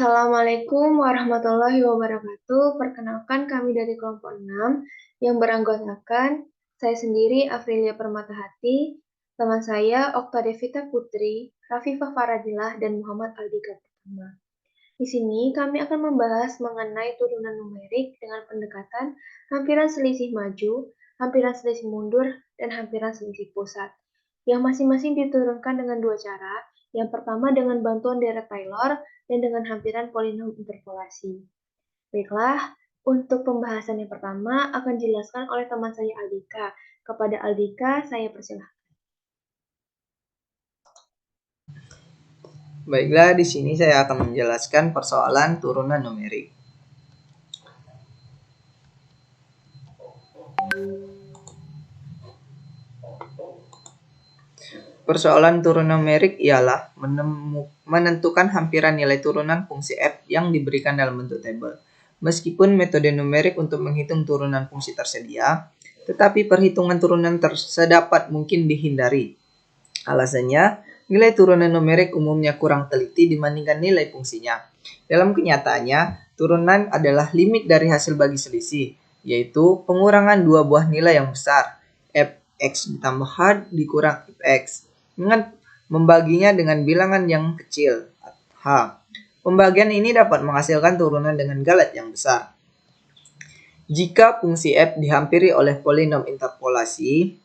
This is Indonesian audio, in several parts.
Assalamualaikum warahmatullahi wabarakatuh. Perkenalkan kami dari kelompok 6 yang beranggotakan saya sendiri Afrilia Permatahati, teman saya Okta Devita Putri, Rafifah Faradilah, dan Muhammad Aldika Pertama. Di sini kami akan membahas mengenai turunan numerik dengan pendekatan hampiran selisih maju, hampiran selisih mundur, dan hampiran selisih pusat, yang masing-masing diturunkan dengan dua cara. Yang pertama dengan bantuan deret Taylor dan dengan hampiran polinom interpolasi. Baiklah, untuk pembahasan yang pertama akan dijelaskan oleh teman saya Aldika. Kepada Aldika, saya persilahkan. Baiklah, di sini saya akan menjelaskan persoalan turunan numerik. Persoalan turunan numerik ialah menentukan hampiran nilai turunan fungsi f yang diberikan dalam bentuk tabel. Meskipun metode numerik untuk menghitung turunan fungsi tersedia, tetapi perhitungan turunan sedapat mungkin dihindari. Alasannya, nilai turunan numerik umumnya kurang teliti dibandingkan nilai fungsinya. Dalam kenyataannya, turunan adalah limit dari hasil bagi selisih, yaitu pengurangan dua buah nilai yang besar, fx ditambah h dikurang fx, dengan membaginya dengan bilangan yang kecil, h. Pembagian ini dapat menghasilkan turunan dengan galet yang besar. Jika fungsi f dihampiri oleh polinom interpolasi,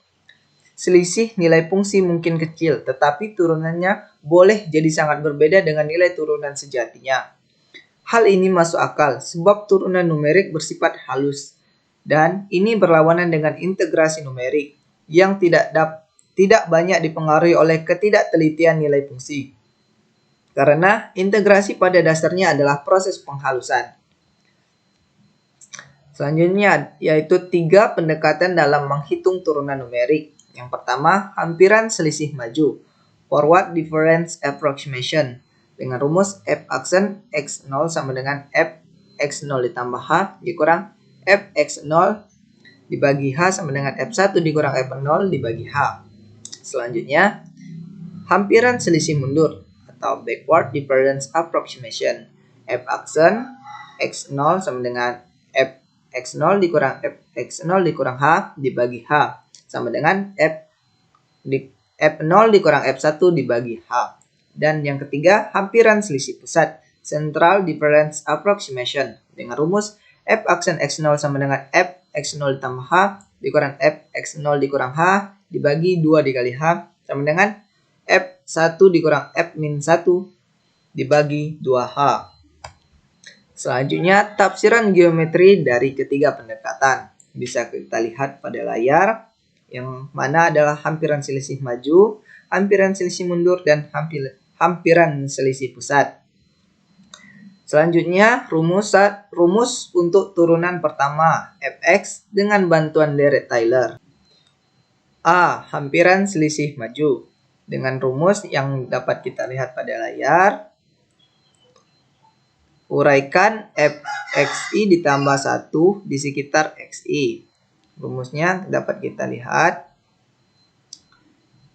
selisih nilai fungsi mungkin kecil, tetapi turunannya boleh jadi sangat berbeda dengan nilai turunan sejatinya. Hal ini masuk akal sebab turunan numerik bersifat halus, dan ini berlawanan dengan integrasi numerik yang tidak banyak dipengaruhi oleh ketidaktelitian nilai fungsi. Karena integrasi pada dasarnya adalah proses penghalusan. Selanjutnya yaitu 3 pendekatan dalam menghitung turunan numerik. Yang pertama, hampiran selisih maju, forward difference approximation, dengan rumus f aksen x0 sama dengan f x0 ditambah h dikurang f x0 dibagi h sama dengan f1 dikurang f0 dibagi h. Selanjutnya, hampiran selisih mundur atau backward difference approximation, f aksen x0 sama dengan f x0 dikurang f x0 dikurang h dibagi h sama dengan f0 dikurang f1 dibagi h. Dan yang ketiga, hampiran selisih pusat, central difference approximation, dengan rumus f aksen x0 sama dengan f x0 ditambah h dikurang f x0 dikurang h dibagi 2 dikali h sama dengan f1 dikurang f-1 dibagi 2h. Selanjutnya, tafsiran geometri dari ketiga pendekatan. Bisa kita lihat pada layar, yang mana adalah hampiran selisih maju, hampiran selisih mundur, dan hampiran selisih pusat. Selanjutnya, rumus untuk turunan pertama, fx dengan bantuan deret Taylor. A. Hampiran selisih maju. Dengan rumus yang dapat kita lihat pada layar, uraikan fxi ditambah 1 di sekitar xi. Rumusnya dapat kita lihat.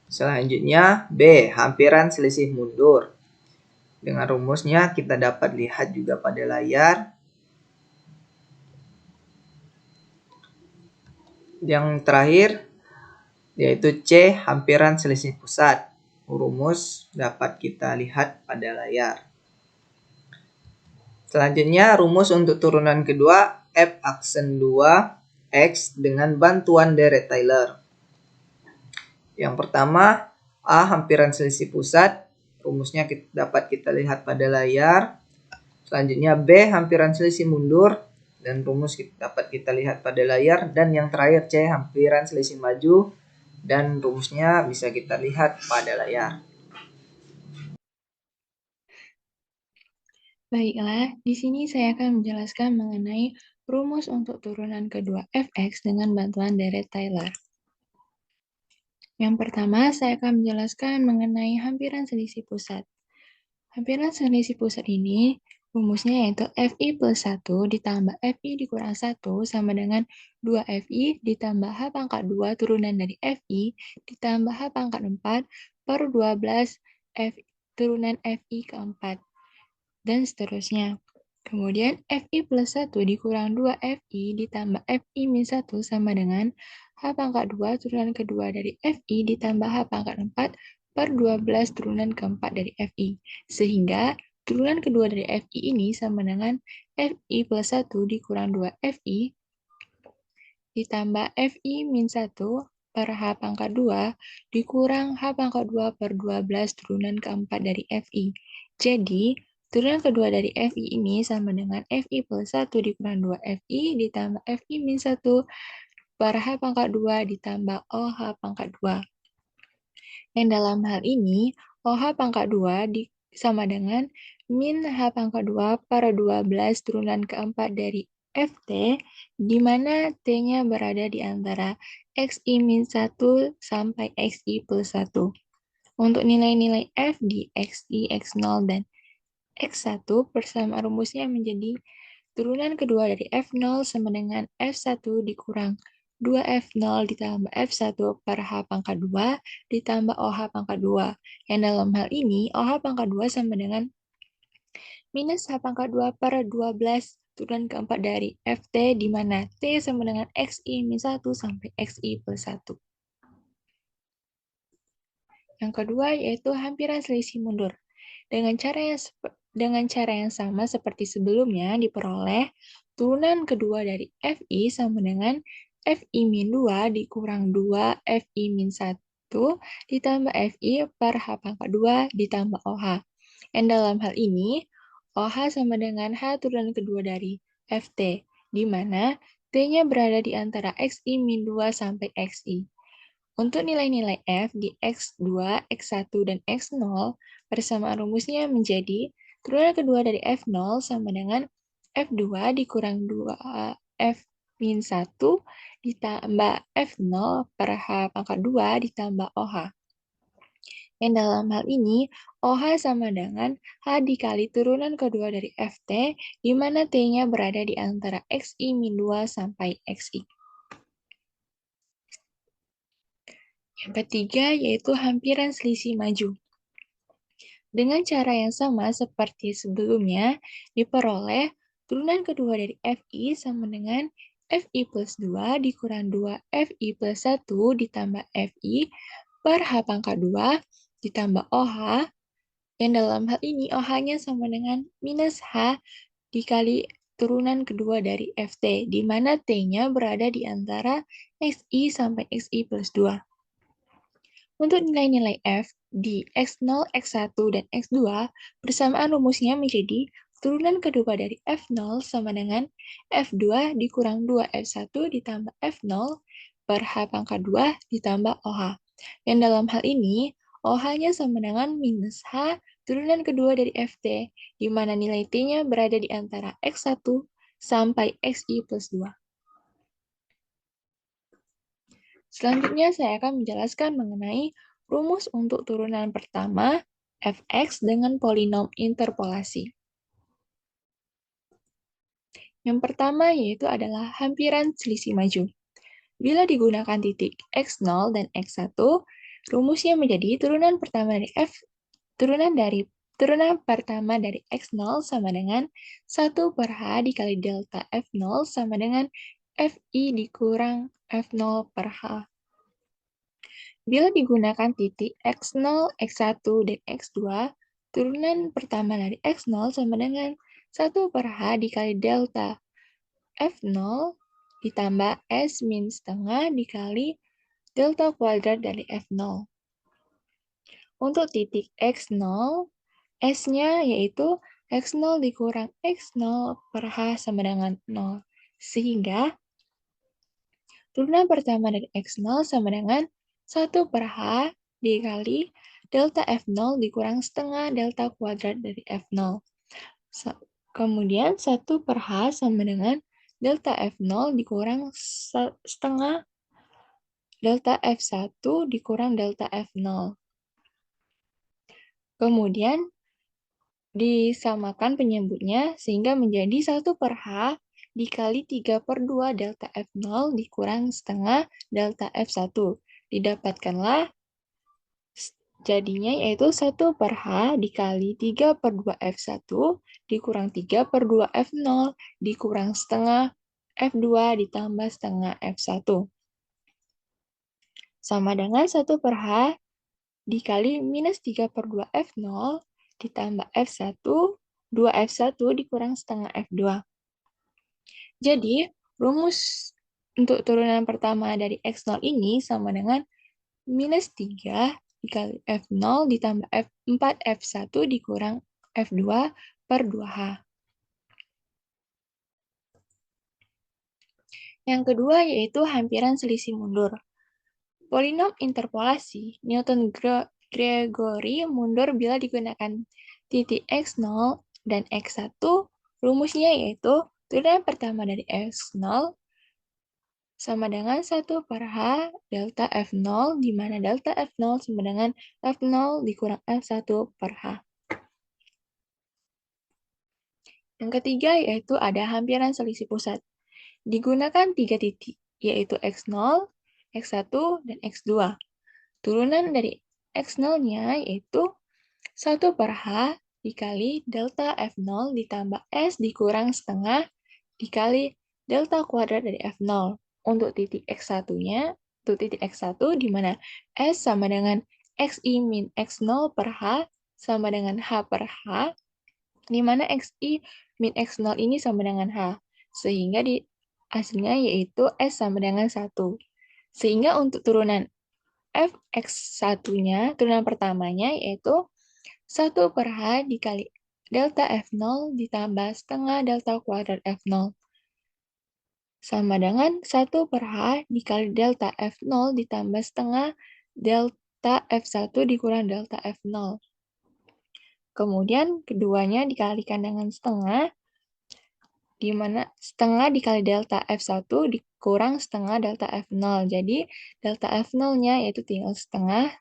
Selanjutnya B. Hampiran selisih mundur. Dengan rumusnya kita dapat lihat juga pada layar. Yang terakhir yaitu C. Hampiran selisih pusat. Rumus dapat kita lihat pada layar. Selanjutnya, rumus untuk turunan kedua, f aksen 2 x dengan bantuan deret Taylor. Yang pertama, A hampiran selisih pusat, rumusnya dapat kita lihat pada layar. Selanjutnya B hampiran selisih mundur, dan rumus dapat kita lihat pada layar. Dan yang terakhir C hampiran selisih maju, dan rumusnya bisa kita lihat pada layar. Baiklah, di sini saya akan menjelaskan mengenai rumus untuk turunan kedua fx dengan bantuan deret Taylor. Yang pertama, saya akan menjelaskan mengenai hampiran selisih pusat. Hampiran selisih pusat ini rumusnya yaitu fi plus 1 ditambah fi dikurang 1 sama dengan 2fi ditambah h pangkat 2 turunan dari fi ditambah h pangkat 4 per 12 turunan fi keempat. dan seterusnya. Kemudian FI plus 1 dikurang 2FI ditambah FI min 1 sama dengan H pangkat 2 turunan kedua dari FI ditambah H pangkat 4 per 12 turunan keempat dari FI. Sehingga turunan kedua dari FI ini sama dengan FI plus 1 dikurang 2FI ditambah FI min 1 per H pangkat 2 dikurang H pangkat 2 per 12 turunan keempat dari FI. Jadi, turunan kedua dari FI ini sama dengan FI plus 1 dikurang 2FI ditambah FI min 1 per H pangkat 2 ditambah OH pangkat 2. Yang dalam hal ini, OH pangkat 2 sama dengan min H pangkat 2 per 12 turunan keempat dari FT, di mana T-nya berada di antara XI min 1 sampai XI plus 1. Untuk nilai-nilai F di XI, X0, dan X1 persamaan rumusnya menjadi turunan kedua dari F0 sama dengan F1 dikurang 2F0 ditambah F1 per H pangkat 2 ditambah OH pangkat 2. Yang dalam hal ini, OH pangkat 2 sama dengan minus H pangkat 2 per 12 turunan keempat dari FT, di mana T sama dengan XI min 1 sampai XI plus 1. Yang kedua yaitu hampiran selisih mundur. Dengan cara yang sama seperti sebelumnya diperoleh turunan kedua dari FI sama dengan FI min 2 dikurang 2 FI min 1 ditambah FI per H pangkat 2 ditambah OH. Yang dalam hal ini, OH sama dengan H turunan kedua dari FT, di mana T-nya berada di antara XI min 2 sampai XI. Untuk nilai-nilai F di X2, X1, dan X0, persamaan rumusnya menjadi turunan kedua dari F0 sama dengan F2 dikurang 2F min 1 ditambah F0 per H pangkat 2 ditambah OH. Yang dalam hal ini, OH sama dengan H dikali turunan kedua dari FT, di mana T-nya berada di antara XI min 2 sampai XI. Yang ketiga yaitu hampiran selisih maju. Dengan cara yang sama seperti sebelumnya, diperoleh turunan kedua dari FI sama dengan FI plus 2 dikurang 2 FI plus 1 ditambah FI per H pangkat 2 ditambah OH, yang dalam hal ini OH-nya sama dengan minus H dikali turunan kedua dari FT, di mana T-nya berada di antara XI sampai XI plus 2. Untuk nilai-nilai F di X0, X1, dan X2, persamaan rumusnya menjadi turunan kedua dari F0 sama dengan F2 dikurang 2F1 ditambah F0 per H pangkat 2 ditambah OH. Yang dalam hal ini, OH-nya sama dengan minus H turunan kedua dari FT, di mana nilai T-nya berada di antara X1 sampai XI plus 2. Selanjutnya, saya akan menjelaskan mengenai rumus untuk turunan pertama fx dengan polinom interpolasi. Yang pertama yaitu adalah hampiran selisih maju. Bila digunakan titik x0 dan x1, rumusnya menjadi turunan pertama dari x0 sama dengan 1 per H dikali delta f0 sama dengan fi dikurang f0 per H. Bila digunakan titik x0, x1, dan x2, turunan pertama dari x0 sama dengan 1 per H dikali delta f0 ditambah s min setengah dikali delta kuadrat dari f0. Untuk titik x0, s-nya yaitu x0 dikurang x0 per H sama dengan 0. Sehingga turunan pertama dari x0 sama dengan 1 per H dikali delta F0 dikurang setengah delta kuadrat dari F0. Kemudian 1 per H sama dengan delta F0 dikurang setengah delta F1 dikurang delta F0. Kemudian disamakan penyebutnya sehingga menjadi 1 per H dikali 3 per 2 delta F0 dikurang setengah delta F1. Didapatkanlah jadinya yaitu 1 per H dikali 3 per 2 F1 dikurang 3 per 2 F0 dikurang setengah F2 ditambah setengah F1. Sama dengan 1 per H dikali minus 3 per 2 F0 ditambah F1, 2F1 dikurang setengah F2. Jadi, rumus untuk turunan pertama dari X0 ini sama dengan minus 3 dikali F0 ditambah F4 F1 dikurang F2 per 2H. Yang kedua yaitu hampiran selisih mundur. Polinom interpolasi Newton-Gregory mundur bila digunakan titik X0 dan X1. Rumusnya yaitu turunan pertama dari X0 sama dengan 1 per H delta F0, di mana delta F0 sama dengan F0 dikurang F1 per H. Yang ketiga yaitu ada hampiran selisih pusat. Digunakan 3 titik, yaitu X0, X1, dan X2. Turunan dari X0-nya yaitu 1 per H dikali delta F0 ditambah S dikurang setengah dikali delta kuadrat dari F0. Untuk titik X1-nya, di mana S sama dengan XI min X0 per H sama dengan H per H, di mana XI min X0 ini sama dengan H. Sehingga di hasilnya yaitu S sama dengan 1. Sehingga untuk turunan Fx1-nya, turunan pertamanya yaitu 1 per H dikali delta F0 ditambah setengah delta kuadrat F0. Sama dengan 1 per H dikali delta F0 ditambah setengah delta F1 dikurang delta F0. Kemudian keduanya dikalikan dengan setengah, di mana setengah dikali delta F1 dikurang setengah delta F0. Jadi delta F0-nya yaitu tinggal setengah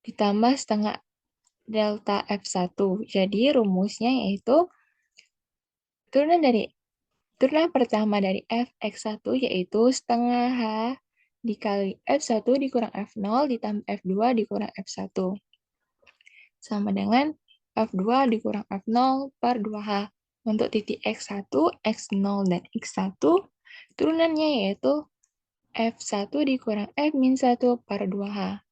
ditambah setengah delta F1. Jadi rumusnya yaitu turunan pertama dari Fx1 yaitu setengah H dikali F1 dikurang F0 ditambah F2 dikurang F1. Sama dengan F2 dikurang F0 per 2H. Untuk titik X1, X0, dan X1, turunannya yaitu F1 dikurang F-1 per 2H.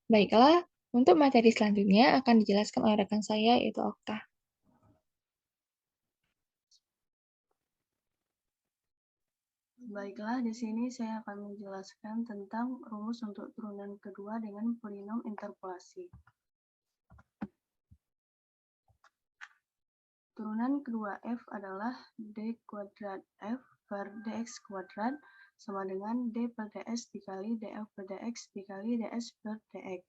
Baiklah, untuk materi selanjutnya akan dijelaskan oleh rekan saya, yaitu Okta. Baiklah, di sini saya akan menjelaskan tentang rumus untuk turunan kedua dengan polinom interpolasi. Turunan kedua F adalah D kuadrat F per DX kuadrat sama dengan D per DS dikali DF per DX dikali DS per DX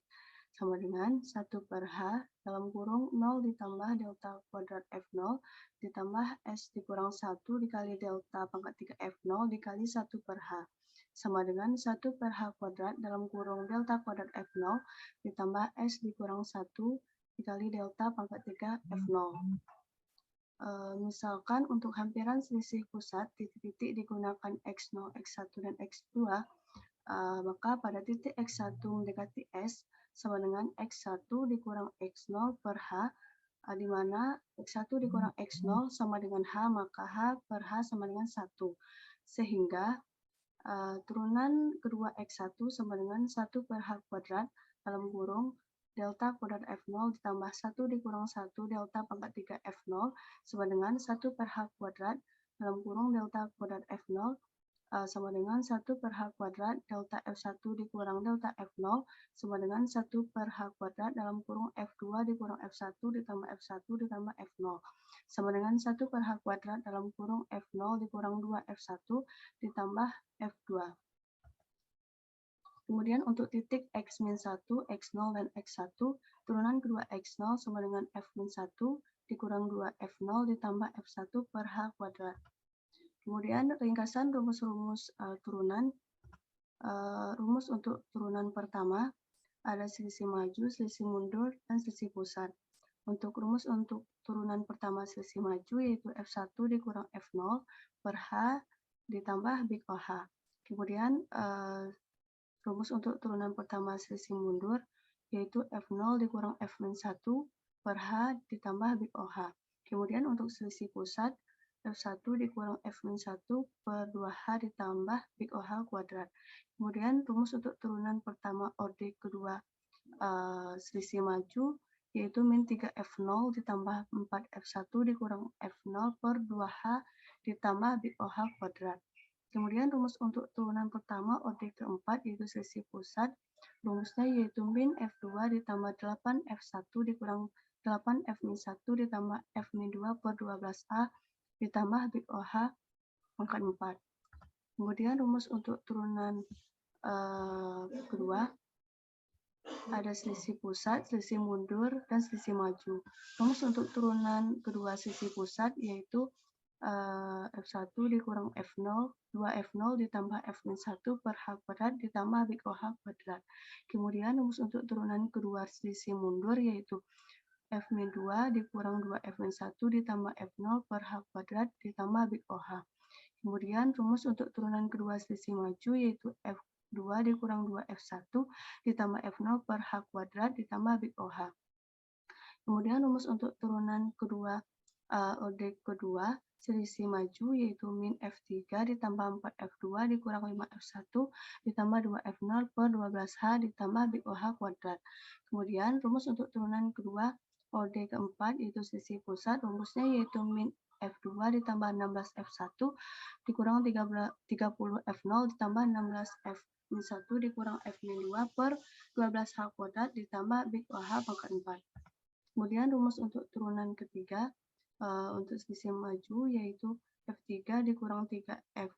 sama dengan 1 per H dalam kurung 0 ditambah delta kuadrat F0 ditambah S dikurang 1 dikali delta pangkat 3 F0 dikali 1 per H sama dengan 1 per H kuadrat dalam kurung delta kuadrat F0 ditambah S dikurang 1 dikali delta pangkat 3 F0. Misalkan untuk hampiran selisih pusat titik-titik digunakan X0, X1, dan X2, maka pada titik X1 mendekati S sama dengan X1 dikurang X0 per H, di mana X1 dikurang X0 sama dengan H, maka H per H sama dengan 1. Sehingga turunan kedua X1 sama dengan 1 per H kuadrat dalam kurung delta kuadrat F0 ditambah 1 dikurang 1 delta pangkat 3 F0 sama dengan 1 per H kuadrat dalam kurung delta kuadrat F0 sama dengan 1 per H kuadrat delta F1 dikurang delta F0 sama dengan 1 per H kuadrat dalam kurung F2 dikurang F1 ditambah F1 ditambah F0 sama dengan 1 per H kuadrat dalam kurung F0 dikurang 2 F1 ditambah F2. Kemudian untuk titik X-1, X0, dan X1, turunan kedua X0 sama dengan F-1 dikurang 2 F0 ditambah F1 per H kuadrat. Kemudian ringkasan rumus-rumus turunan. Rumus untuk turunan pertama ada selisih maju, selisih mundur, dan selisih pusat. Untuk rumus untuk turunan pertama selisih maju yaitu F1 dikurang F0 per H ditambah big OH. Kemudian rumus untuk turunan pertama selisih mundur yaitu F0 dikurang F-1 per H ditambah big OH. Kemudian untuk selisih pusat, F1 dikurang F-1 per 2H ditambah big OH kuadrat. Kemudian rumus untuk turunan pertama order kedua selisih maju, yaitu min 3F0 ditambah 4F1 dikurang F0 per 2H ditambah big OH kuadrat. Kemudian rumus untuk turunan pertama order keempat, yaitu selisih pusat, rumusnya yaitu min F2 ditambah 8F1 dikurang 8F-1 ditambah F-2 per 12A ditambah big OH pangkat 4. Kemudian rumus untuk turunan kedua, ada selisih pusat, selisih mundur, dan selisih maju. Rumus untuk turunan kedua selisih pusat yaitu F1 dikurang F0, 2F0 ditambah F-1 per H kuadrat ditambah big OH kuadrat. Kemudian rumus untuk turunan kedua selisih mundur yaitu F-2 dikurang 2F-1 ditambah F0 per H kuadrat ditambah big OH. Kemudian rumus untuk turunan kedua selisih maju yaitu F2 dikurang 2F1 ditambah F0 per H kuadrat ditambah big OH. Kemudian rumus untuk turunan kedua order kedua selisih maju yaitu min F3 ditambah 4F2 dikurang 5F1 ditambah 2F0 per 12H ditambah big OH kuadrat. Kemudian rumus untuk turunan kedua order keempat yaitu selisih pusat, rumusnya yaitu min F2 ditambah 16F1 dikurang 30F0 ditambah 16F1 dikurang F-2 per 12H kuadrat ditambah big OH pangkat 4. Kemudian rumus untuk turunan ketiga untuk selisih maju yaitu F3 dikurang 3F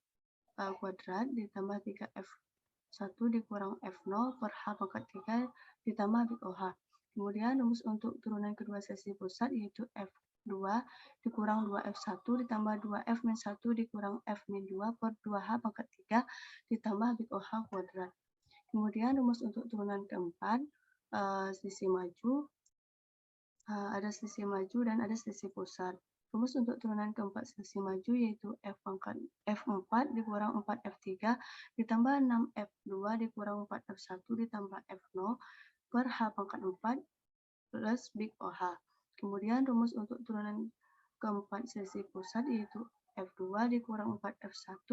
kuadrat ditambah 3F1 dikurang F0 per H pangkat 3 ditambah big OH. Kemudian rumus untuk turunan kedua selisih pusat yaitu F2 dikurang 2F1 ditambah 2F-1 dikurang F-2 per 2H pangkat 3 ditambah big OH kuadrat. Kemudian rumus untuk turunan keempat selisih maju, ada selisih maju dan ada selisih pusat. Rumus untuk turunan keempat selisih maju yaitu F4 dikurang 4F3 ditambah 6F2 dikurang 4F1 ditambah F0 per H pangkat 4 plus big OH. Kemudian rumus untuk turunan keempat selisih pusat yaitu F2 dikurang 4F1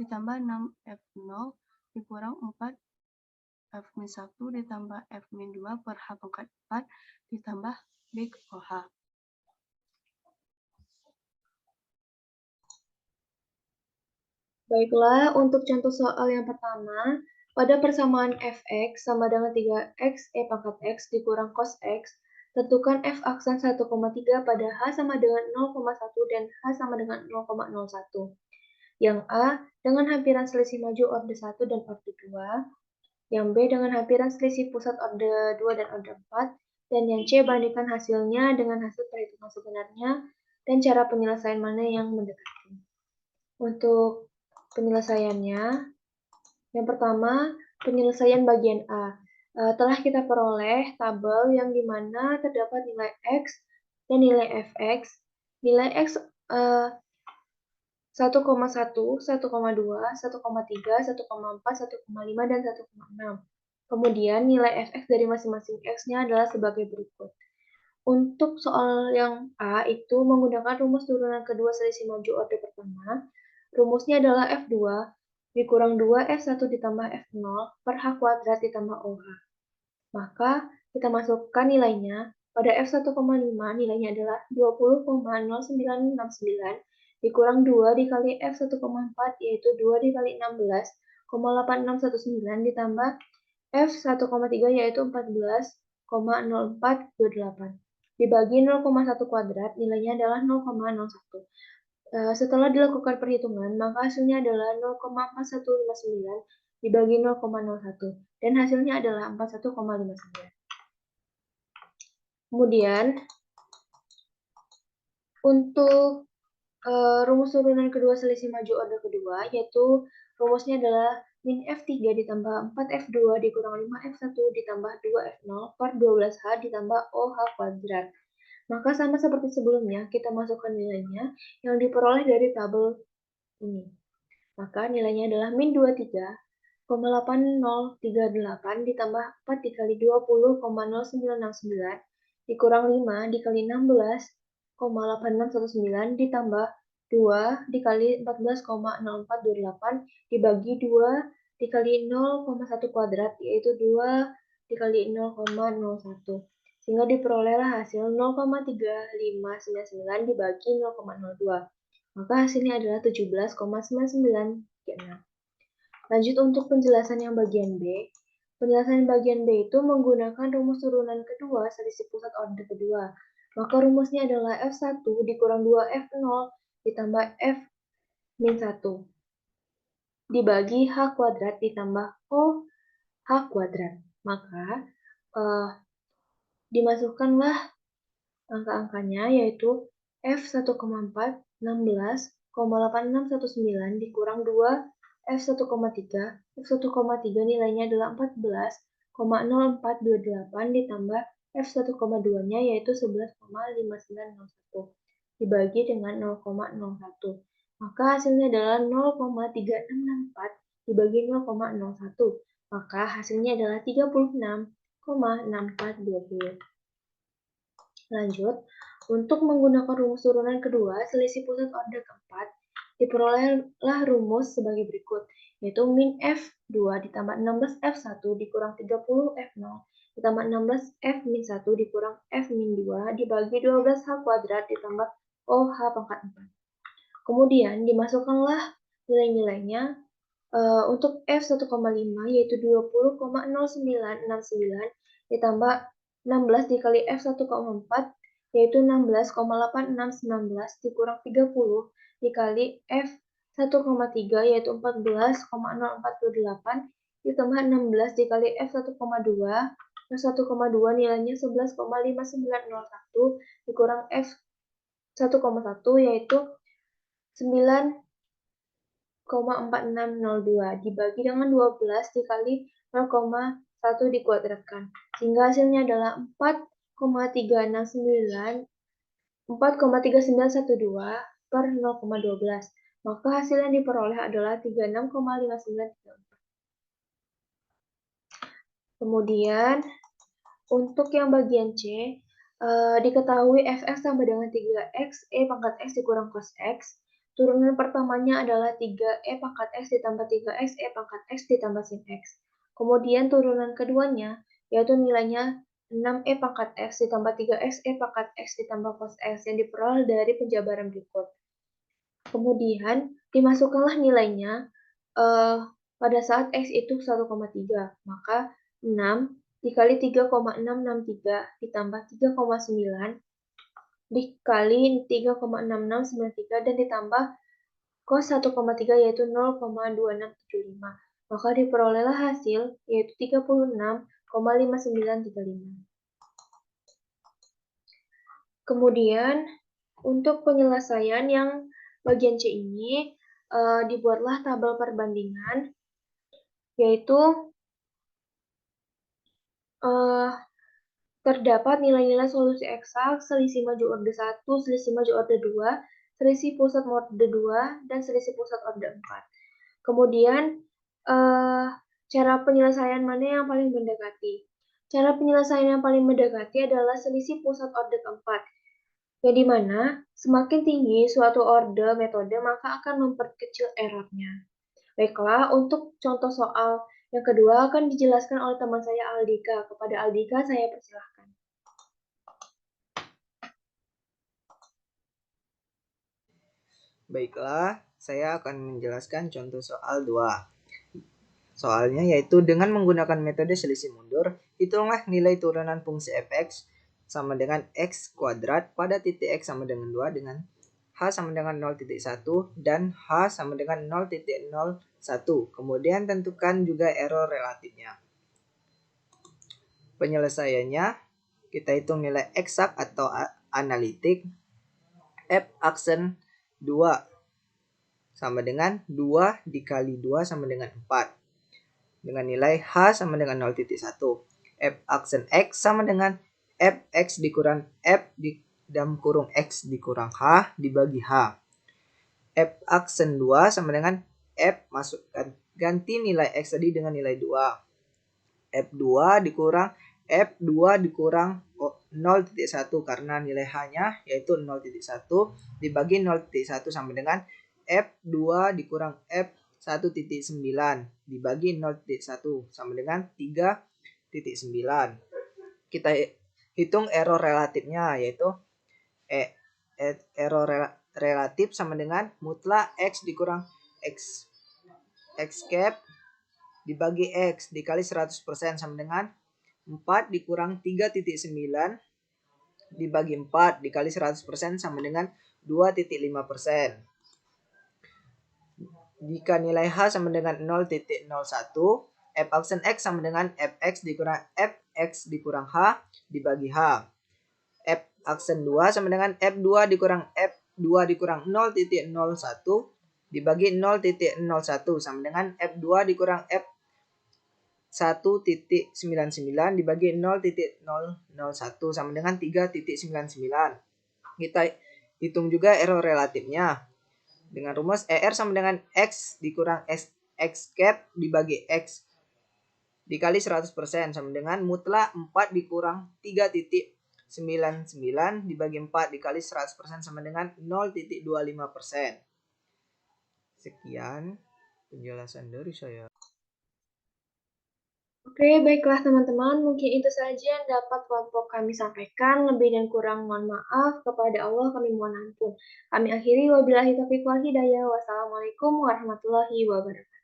ditambah 6F0 dikurang 4F-1 ditambah F-2 per H pangkat 4 ditambah big OH. Baiklah, untuk contoh soal yang pertama, pada persamaan fx sama dengan 3x e pangkat x dikurang cos x, tentukan f aksan 1,3 pada h sama dengan 0,1 dan h sama dengan 0,01. Yang A dengan hampiran selisih maju orde 1 dan orde 2, yang B dengan hampiran selisih pusat orde 2 dan orde 4, dan yang C bandingkan hasilnya dengan hasil perhitungan sebenarnya dan cara penyelesaian mana yang mendekati. Untuk penyelesaiannya, yang pertama, penyelesaian bagian A. Telah kita peroleh tabel yang dimana terdapat nilai X dan nilai Fx. Nilai X 1,1, 1,2, 1,3, 1,4, 1,5, dan 1,6. Kemudian nilai Fx dari masing-masing X-nya adalah sebagai berikut. Untuk soal yang A itu menggunakan rumus turunan kedua selisih maju orde pertama. Rumusnya adalah F2 dikurang 2F1 ditambah F0 per H kuadrat ditambah OH. Maka kita masukkan nilainya. Pada F1,5 nilainya adalah 20,0969 dikurang 2 dikali F1,4 yaitu 2 dikali 16,8619 ditambah F1,3 yaitu 14,0428. Dibagi 0,1 kuadrat nilainya adalah 0,01. Setelah dilakukan perhitungan, maka hasilnya adalah 0,4159 dibagi 0,01, dan hasilnya adalah 41,59. Kemudian, untuk rumus turunan kedua selisih maju orde kedua, yaitu rumusnya adalah min F3 ditambah 4F2 dikurang 5F1 ditambah 2F0 per 12H ditambah OH kuadrat. Maka sama seperti sebelumnya, kita masukkan nilainya yang diperoleh dari tabel ini. Maka nilainya adalah min 23,8038 ditambah 4 dikali 20,0969 dikurang 5 dikali 16,8619 ditambah 2 dikali 14,0428 dibagi 2 dikali 0,1 kuadrat, yaitu 2 dikali 0,01. Sehingga diperolehlah hasil 0,3599 dibagi 0,02. Maka hasilnya adalah 17,9936. Lanjut untuk penjelasan yang bagian B. Penjelasan bagian B itu menggunakan rumus turunan kedua selisih pusat order kedua. Maka rumusnya adalah F1 dikurang 2F0 ditambah F-1 dibagi H kuadrat ditambah OH kuadrat. Maka dimasukkanlah angka-angkanya, yaitu F1,4 16,8619 dikurang 2 F1,3. F1,3 nilainya adalah 14,0428 ditambah F1,2-nya yaitu 11,5901 dibagi dengan 0,01. Maka hasilnya adalah 0,3664 dibagi 0,01. Maka hasilnya adalah 36,6420. Lanjut, untuk menggunakan rumus turunan kedua selisih pusat order keempat, diperolehlah rumus sebagai berikut, yaitu min F2 ditambah 16F1 dikurang 30F0 ditambah 16F-1 dikurang F-2 dibagi 12H kuadrat ditambah OH pangkat 4. Kemudian dimasukkanlah nilai-nilainya untuk F1,5 yaitu 20,0969 ditambah 16 dikali F1,4 yaitu 16,8619 dikurang 30 dikali F1,3 yaitu 14,0428 ditambah 16 dikali F1,2. F1,2 nilainya 11,5901 dikurang F1,1 yaitu 9,4602 dibagi dengan 12 dikali 0,1 dikuadratkan, sehingga hasilnya adalah 4,3912 per 0,12. Maka hasil yang diperoleh adalah 36,5934. Kemudian untuk yang bagian C, diketahui fx sama dengan 3x e pangkat x dikurang cos x. Turunan pertamanya adalah 3e pangkat x ditambah 3x e pangkat x ditambah sin x. Kemudian turunan keduanya yaitu nilainya 6e pangkat x ditambah 3x e pangkat x ditambah cos x yang diperoleh dari penjabaran berikut. Kemudian dimasukkanlah nilainya pada saat x itu 1,3, maka 6 dikali 3,663 ditambah 3,9 dikali 3,6693 dan ditambah cos 1,3 yaitu 0,2675. Maka diperolehlah hasil yaitu 36,5935. Kemudian untuk penyelesaian yang bagian C ini dibuatlah tabel perbandingan, yaitu terdapat nilai-nilai solusi eksak, selisih maju orde 1, selisih maju orde 2, selisih pusat orde 2, dan selisih pusat orde 4. Kemudian, cara penyelesaian mana yang paling mendekati? Cara penyelesaian yang paling mendekati adalah selisih pusat orde keempat, yang dimana semakin tinggi suatu orde metode maka akan memperkecil errornya. Baiklah, untuk contoh soal yang kedua akan dijelaskan oleh teman saya Aldika. Kepada Aldika saya persilahkan. Baiklah, saya akan menjelaskan contoh soal 2. Soalnya yaitu dengan menggunakan metode selisih mundur, hitunglah nilai turunan fungsi fx sama dengan x kuadrat pada titik x sama dengan 2 dengan h sama dengan 0.1 dan h sama dengan 0.01. Kemudian tentukan juga error relatifnya. Penyelesaiannya, kita hitung nilai eksak atau analitik f aksen 2 sama dengan 2 dikali 2 sama dengan 4 dengan nilai h sama dengan 0.1. F aksen x sama dengan fx dikurang f di dalam kurung x dikurang h dibagi h. F aksen 2 sama dengan f masukkan ganti nilai x tadi dengan nilai 2. F2 dikurang F2 dikurang 0.1 karena nilai H-nya yaitu 0.1 dibagi 0.1 sama dengan F2 dikurang F1.9 dibagi 0.1 sama dengan 3.9. Kita hitung error relatifnya yaitu error relatif sama dengan mutlak X dikurang X cap dibagi X dikali 100% sama dengan 4 dikurang 3.9 dibagi 4 dikali 100% sama dengan 2.5%. Jika nilai H sama dengan 0.01, F aksen X sama dengan Fx dikurang Fx dikurang H dibagi H. F aksen 2 sama dengan F2 dikurang F2 dikurang 0.01 dibagi 0.01 sama dengan F2 dikurang F 1.99 dibagi 0.001 sama dengan 3.99. Kita hitung juga error relatifnya. Dengan rumus ER sama dengan X dikurang X cap dibagi X dikali 100% sama dengan mutlak 4 dikurang 3.99 dibagi 4 dikali 100% sama dengan 0.25%. Sekian penjelasan dari saya. Oke, baiklah teman-teman, mungkin itu saja yang dapat kelompok kami sampaikan. Lebih dan kurang mohon maaf, kepada Allah kami mohon ampun. Kami akhiri, wabillahi taufiq wal hidayah. Wassalamualaikum warahmatullahi wabarakatuh.